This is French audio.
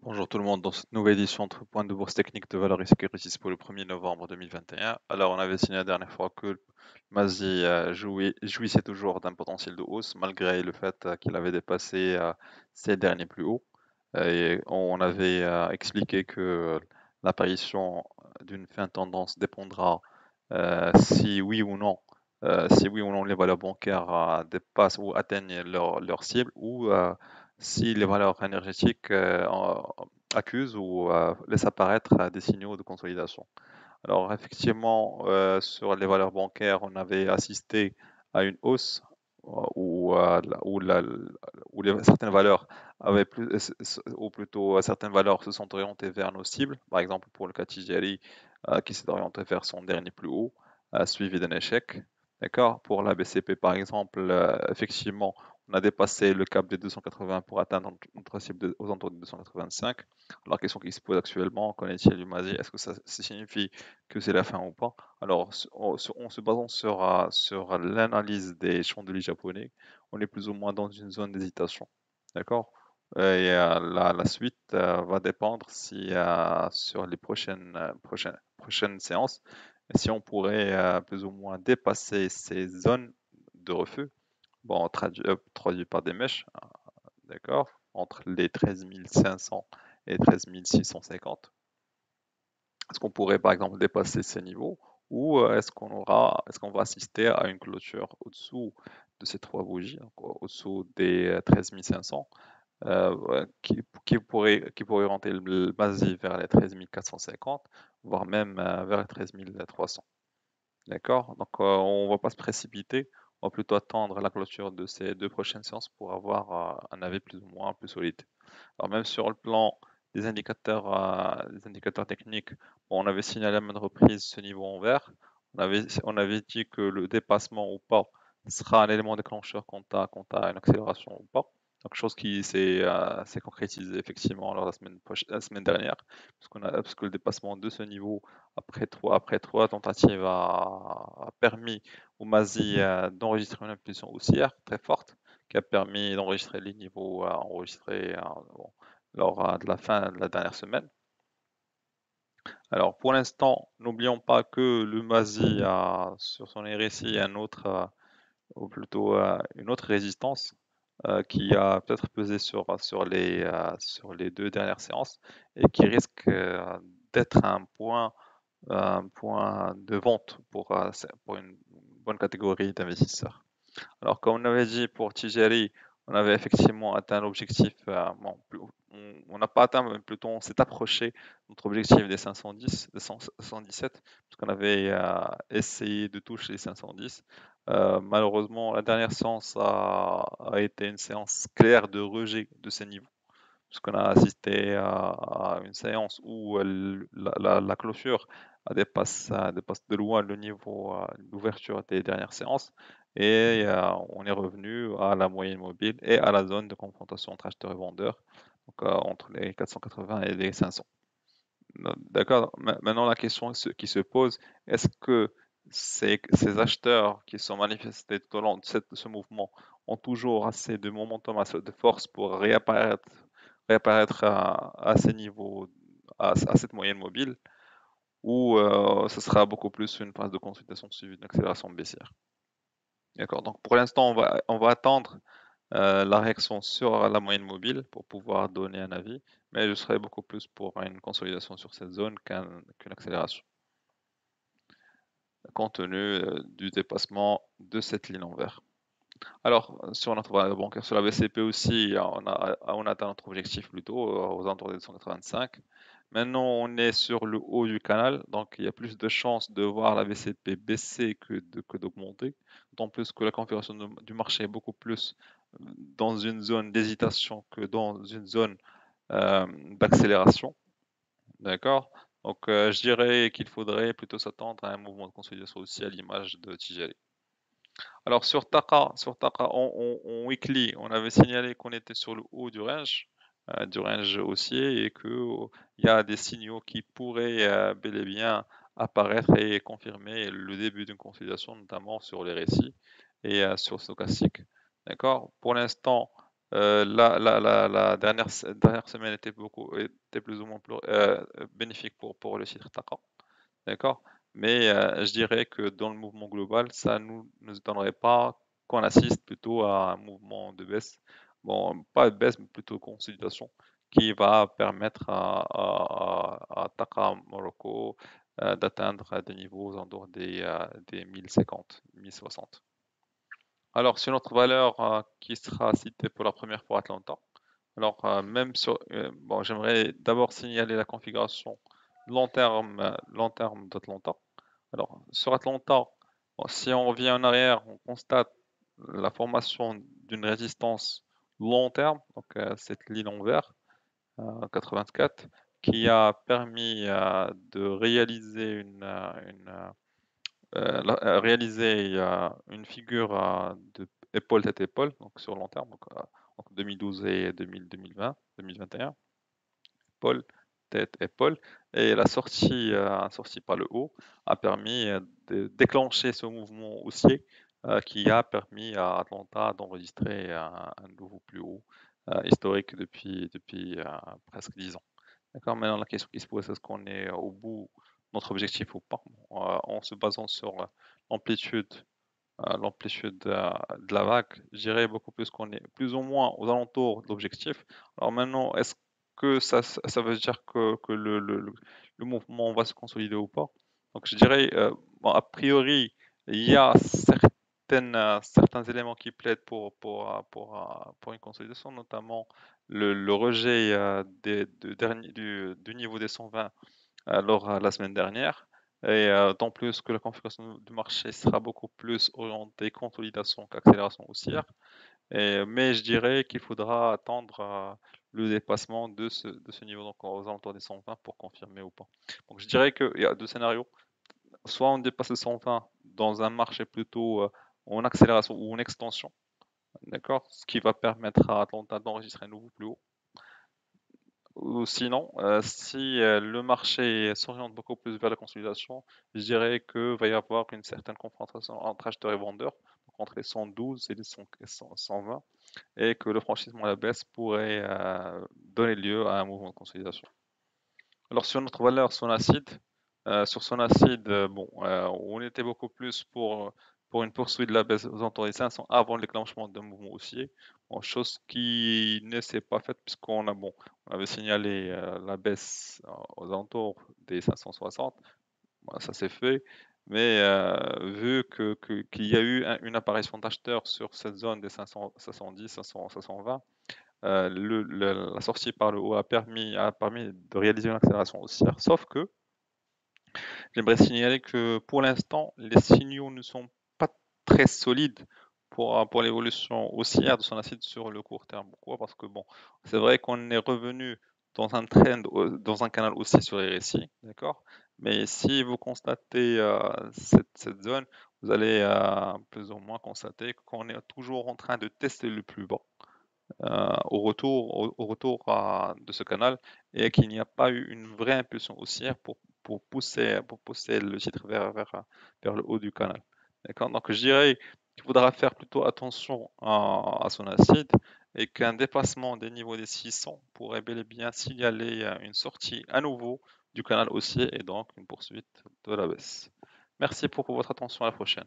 Bonjour tout le monde, dans cette nouvelle édition entre points de bourse technique de Valoris Securities pour le 1er novembre 2021. Alors, on avait signé la dernière fois que le MASI jouissait toujours d'un potentiel de hausse malgré le fait qu'il avait dépassé ses derniers plus hauts. Et on avait expliqué que l'apparition d'une fin de tendance dépendra si oui ou non les valeurs bancaires dépassent ou atteignent leur cible ou si les valeurs énergétiques accusent ou laissent apparaître des signaux de consolidation. Alors effectivement, sur les valeurs bancaires, on avait assisté à une hausse où certaines valeurs avaient plus, ou plutôt certaines valeurs se sont orientées vers nos cibles. Par exemple, pour le cas Tijeri, qui s'est orienté vers son dernier plus haut, suivi d'un échec. D'accord? Pour la BCP, par exemple, effectivement, on a dépassé le cap des 280 pour atteindre notre cible aux alentours de 285. Alors, la question qui se pose actuellement, qu'en est-il du MASI? Est-ce que ça signifie que c'est la fin ou pas? Alors, en se basant sur l'analyse des chandeliers japonais, on est plus ou moins dans une zone d'hésitation. D'accord? La suite va dépendre si sur les prochaines séances, si on pourrait plus ou moins dépasser ces zones de refus, bon, traduit par des mèches, d'accord, entre les 13 500 et 13 650. Est-ce qu'on pourrait par exemple dépasser ces niveaux ou est-ce qu'on va assister à une clôture au-dessous de ces trois bougies, donc au-dessous des 13 500, ouais, qui pourrait orienter le basique vers les 13 450, voire même vers les 13 300. D'accord? Donc on ne va pas se précipiter, on va plutôt attendre la clôture de ces deux prochaines séances pour avoir un avis plus ou moins plus solide. Alors même sur le plan des indicateurs techniques, bon, on avait signalé à maintes reprises ce niveau en vert. On avait dit que le dépassement ou pas sera un élément déclencheur quant à une accélération ou pas. Donc chose qui s'est concrétisée effectivement lors de la semaine dernière, parce que le dépassement de ce niveau après trois tentatives a permis au MASI d'enregistrer une impulsion haussière très forte qui a permis d'enregistrer les niveaux enregistrés bon, lors de la fin de la dernière semaine. Alors pour l'instant, n'oublions pas que le MASI a sur son RSI ou plutôt une autre résistance qui a peut-être pesé sur les deux dernières séances et qui risque d'être un point de vente pour une bonne catégorie d'investisseurs. Alors, comme on avait dit pour Tijeri, on avait effectivement atteint l'objectif, bon, on n'a pas atteint, mais plutôt on s'est approché notre objectif des 510, des 117, parce qu'on avait essayé de toucher les 510. Malheureusement, la dernière séance a été une séance claire de rejet de ces niveaux, puisqu'on a assisté à une séance où la clôture dépasse de loin le niveau d'ouverture des dernières séances et on est revenu à la moyenne mobile et à la zone de confrontation entre acheteurs et vendeurs, donc entre les 480 et les 500. D'accord. Maintenant, la question qui se pose, est-ce que ces acheteurs qui sont manifestés tout au long de ce mouvement ont toujours assez de momentum, assez de force pour réapparaître à ces niveaux, à cette moyenne mobile, ou ce sera beaucoup plus une phase de consultation suivie d'une accélération baissière? D'accord. Donc pour l'instant, on va attendre la réaction sur la moyenne mobile pour pouvoir donner un avis, mais je serais beaucoup plus pour une consolidation sur cette zone qu'une accélération, compte tenu du dépassement de cette ligne en vert. Alors, sur notre valeur bancaire, sur la BCP aussi, on a atteint notre objectif plutôt aux alentours des 285. Maintenant, on est sur le haut du canal, donc il y a plus de chances de voir la BCP baisser que d'augmenter, d'autant plus que la configuration du marché est beaucoup plus dans une zone d'hésitation que dans une zone d'accélération. D'accord? Donc, je dirais qu'il faudrait plutôt s'attendre à un mouvement de consolidation aussi à l'image de Tijeri. Alors sur Taka en weekly, on avait signalé qu'on était sur le haut du range haussier et qu'il y a des signaux qui pourraient bel et bien apparaître et confirmer le début d'une consolidation, notamment sur les récits et sur stochastique. D'accord? Pour l'instant, La dernière semaine était plus ou moins bénéfique pour le titre Taka, d'accord? Mais je dirais que dans le mouvement global, ça nous donnerait pas qu'on assiste plutôt à un mouvement de baisse. Bon, pas de baisse, mais plutôt consolidation, qui va permettre à Taka Morocco d'atteindre des niveaux aux alentours des 1050, 1060. Alors, sur notre valeur qui sera citée pour la première fois Atlanta. Alors, bon, j'aimerais d'abord signaler la configuration long terme d'Atlanta. Alors, sur Atlanta, bon, si on revient en arrière, on constate la formation d'une résistance long terme, donc cette ligne en vert, 84, qui a permis de réaliser réaliser une figure de épaule tête épaule, donc sur long terme, donc, entre 2012 et 2020, 2021, épaule tête épaule, et sortie par le haut a permis de déclencher ce mouvement haussier qui a permis à Atlanta d'enregistrer un nouveau plus haut historique depuis presque 10 ans. D'accord, maintenant la question qui se pose, est-ce qu'on est au bout de notre objectif ou pas? En se basant sur l'amplitude de la vague, je dirais beaucoup plus qu'on est plus ou moins aux alentours de l'objectif. Alors maintenant, est-ce que ça veut dire que le mouvement va se consolider ou pas? Donc je dirais, bon, a priori, il y a certains éléments qui plaident pour une consolidation, notamment le rejet du niveau des 120 lors la semaine dernière. Et d'autant plus que la configuration du marché sera beaucoup plus orientée consolidation qu'accélération haussière. Mais je dirais qu'il faudra attendre le dépassement de ce niveau, donc aux alentours des 120 pour confirmer ou pas. Donc je dirais qu'il y a deux scénarios. Soit on dépasse les 120 dans un marché plutôt en accélération ou en extension, d'accord? Ce qui va permettre à Atlanta d'enregistrer un nouveau plus haut. Ou sinon, si le marché s'oriente beaucoup plus vers la consolidation, je dirais que va y avoir une certaine confrontation entre acheteurs et vendeurs, donc entre les 112 et les 120, et que le franchissement à la baisse pourrait donner lieu à un mouvement de consolidation. Alors sur notre valeur Sonacid, sur Sonacid, bon, on était beaucoup plus pour une poursuite de la baisse aux alentours des 500 avant le déclenchement d'un mouvement haussier. Bon, chose qui ne s'est pas faite puisqu'on a, bon, on avait signalé la baisse aux alentours des 560. Bon, ça s'est fait. Mais vu qu'il y a eu une apparition d'acheteurs sur cette zone des 500, 510, 500, 520, la sortie par le haut a permis de réaliser une accélération haussière, sauf que j'aimerais signaler que pour l'instant, les signaux ne sont pas très solides pour l'évolution haussière de son acide sur le court terme. Pourquoi? Parce que bon, c'est vrai qu'on est revenu dans un trend, dans un canal haussier sur les RSI, d'accord? Mais si vous constatez cette zone, vous allez plus ou moins constater qu'on est toujours en train de tester le plus bas au retour de ce canal et qu'il n'y a pas eu une vraie impulsion haussière pour pousser le titre vers le haut du canal. D'accord? Donc je dirais qu'il faudra faire plutôt attention à son acide et qu'un dépassement des niveaux des 600 pourrait bel et bien signaler une sortie à nouveau du canal haussier et donc une poursuite de la baisse. Merci pour votre attention, à la prochaine.